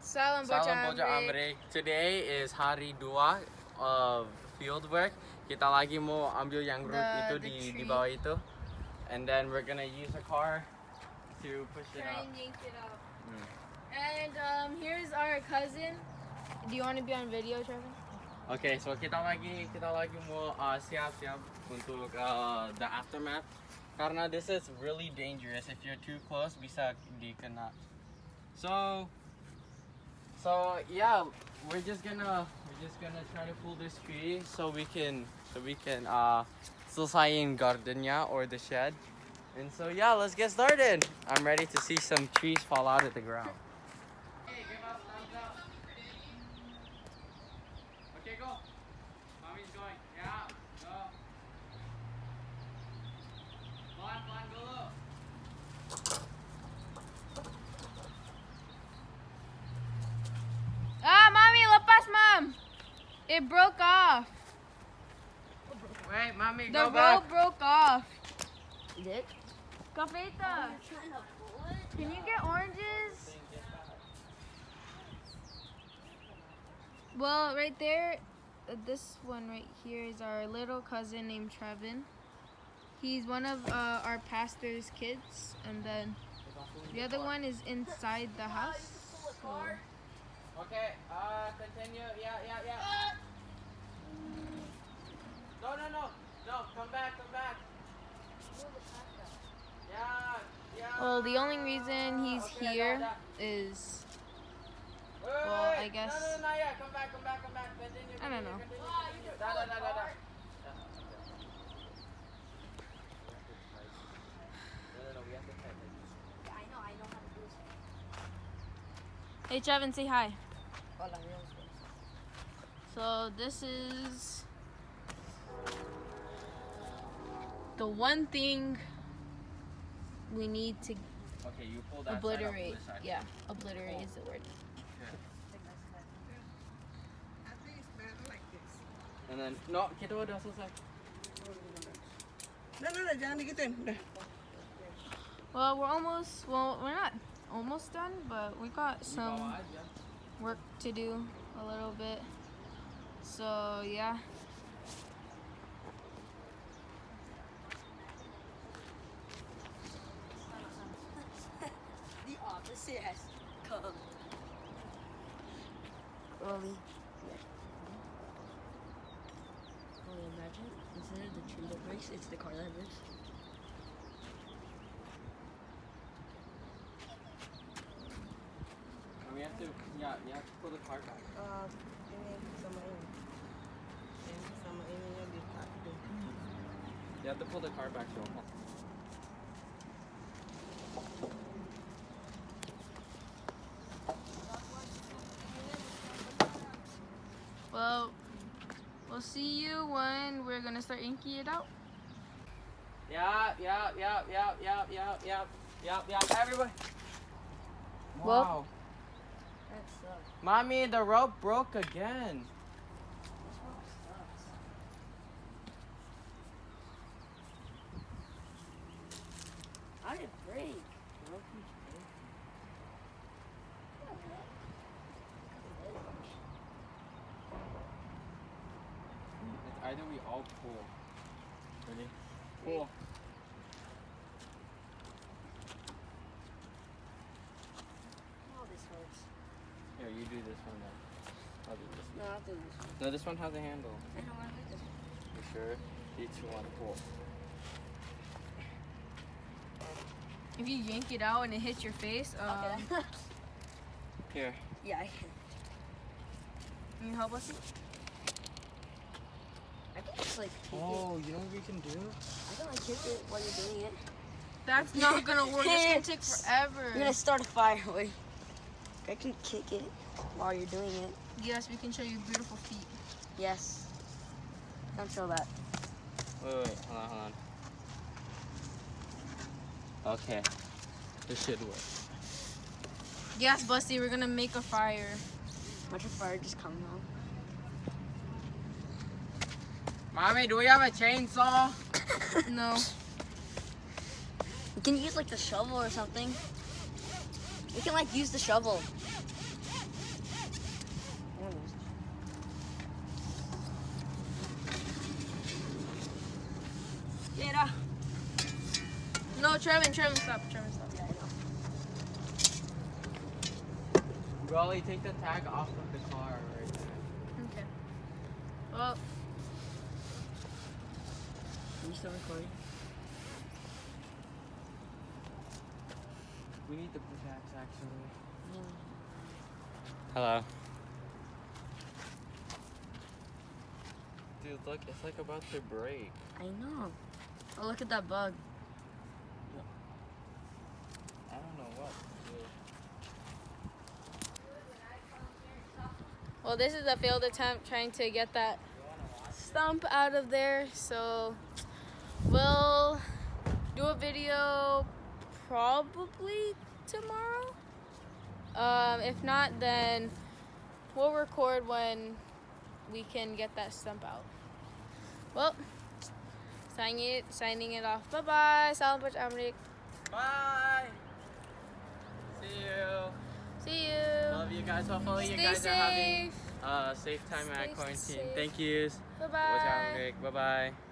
Salam Boja Amre. Today is hari dua of field work. Kita lagi mau ambil yang root itu di bawah itu. And then we're gonna use a car to push it Try out. and yank it out. And here's our cousin. Do you want to be on video, Trevor? Okay, so kita lagi mau siap-siap untuk the aftermath. Karena this is really dangerous. If you're too close, bisa dikena. So yeah, we're just gonna try to pull this tree so we can selesaiin gardennya or the shed. And so yeah, let's get started. I'm ready to see some trees fall out of the ground. Hey, give us thumbs up. Okay, go. Mommy's going. Yeah, go. Pelan dulu. Ah, mommy, lepas, mom. It broke off. Wait, mommy, The go back. rope broke off. Dick? Cafeta, can you get oranges? Well, right there, this one right here is our little cousin named Trevin. He's one of our pastor's kids, and then the other one is inside the house. So. Okay, continue. Yeah. No, come back. Yeah. Well, the only reason he's here is, well, I guess, No, yeah, come back. Continue. I don't know. Continue. Da. No, we have to type it. I know how to do this. Hey, Trevin, say hi. Hola, So this is the one thing we need to Okay, you pull that obliterate. side up, this side. Yeah, obliterate is the word. And then, no, kita udah selesai. Nah, jangan digituin. Udah. Well, we're not almost done, but we got some work to do a little bit. So, yeah. The opposite has come. Early. Only imagine, instead of the tree that breaks, it's the car that lives. And we have to, you have to pull the car back. Ini sama ini. Ini sama ininya ditarik. You have to pull the car back to him. Well, we'll see you when we're gonna start inking it out. Yeah. Everybody. Well- Wow. That sucks. Mommy, the rope broke again. This rope sucks. How did it break? The rope keeps breaking. It's either we all pull. Ready? Pull. Oh, this hurts. Here, you do this one then. I'll do this No, I'll do this one. one. No, this one has a handle. I don't want to do this one. You sure? Each one pull. If you yank it out and it hits your face, Okay. Here. Yeah, I can. can you help us? I can just like kick Oh, you know what we can do? it. I can like kick it while you're doing it. That's not gonna work. It's gonna take forever. You're gonna start a fire. Wait. I can kick it while you're doing it. Yes, we can show you beautiful feet. Yes. Don't show that. Wait, hold on. Okay. This should work. Yes, Busty, we're gonna make a fire. Watch a fire just come out. Mommy, do we have a chainsaw? No. You can use like the shovel or something. We can like use the shovel. Mira. No, Trevin, stop. Trevin, stop. Yeah, I know. Rolly, take the tag off of the car right there. Okay. Well, Are you still recording? We need the pickaxe actually. Yeah. Hello. Dude, look, it's like about to break. I know. Oh, look at that bug. I don't know what to do. well, this is a failed attempt trying to get that stump out of there. So we'll do a video probably tomorrow. If not, then we'll record when we can get that stump out. Well, signing it off. Bye-bye. Salam buat Amrik. Bye! See you! See you. Love you guys. Hopefully you Stay guys are having safe. a safe time Stay at quarantine. safe. Thank you. Bye-bye. Bye-bye.